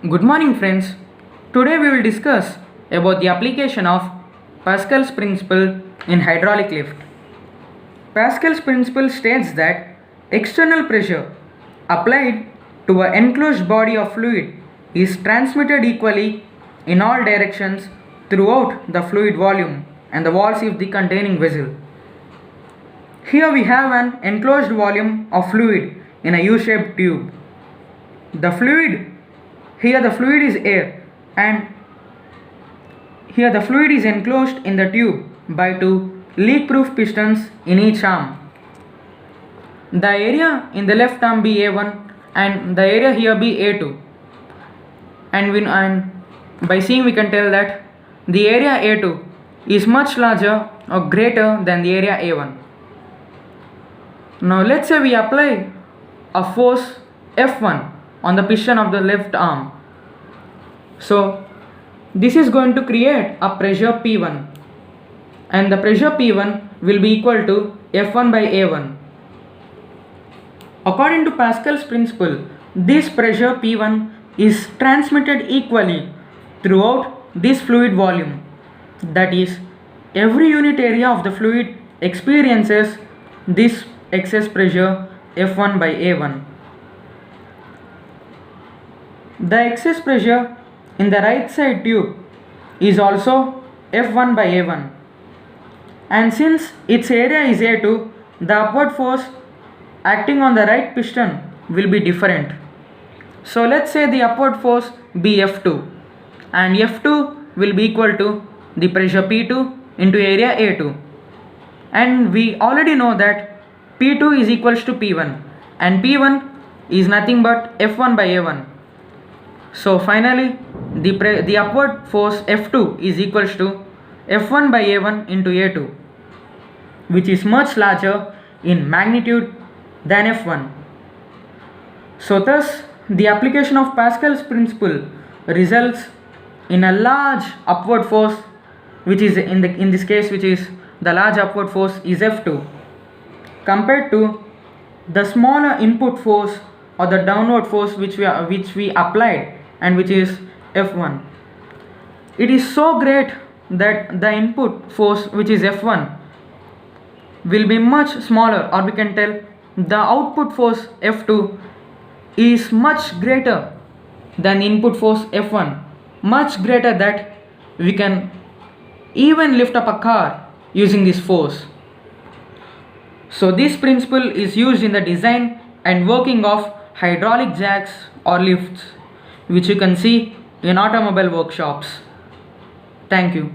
Good morning friends. Today we will discuss about the application of Pascal's principle in hydraulic lift. Pascal's principle states that external pressure applied to an enclosed body of fluid is transmitted equally in all directions throughout the fluid volume and the walls of the containing vessel. Here we have an enclosed volume of fluid in a U-shaped tube. Here the fluid is air, and here the fluid is enclosed in the tube by two leak-proof pistons in each arm. The area in the left arm be A1 and the area here be A2. And by seeing we can tell that the area A2 is much larger or greater than the area A1. Now let's say we apply a force F1 on the piston of the left arm. So this is going to create a pressure P1, and the pressure P1 will be equal to F1 by A1. According to Pascal's principle, this pressure P1 is transmitted equally throughout this fluid volume. That is, every unit area of the fluid experiences this excess pressure F1 by A1. The excess pressure in the right side tube is also F1 by A1, and since its area is A2, the upward force acting on the right piston will be different. So let's say the upward force be F2, and F2 will be equal to the pressure P2 into area A2, and we already know that P2 is equals to P1 and P1 is nothing but F1 by A1. So finally the upward force F2 is equals to F1 by A1 into A2, which is much larger in magnitude than F1. So thus the application of Pascal's principle results in a large upward force, which is in this case which is the large upward force is F2, compared to the smaller input force or the downward force which we applied, and which is F1. It is so great that the input force, which is F1, will be much smaller, or we can tell the output force F2 is much greater than input force F1, much greater that we can even lift up a car using this force. So this principle is used in the design and working of hydraulic jacks or lifts, which you can see in automobile workshops. Thank you.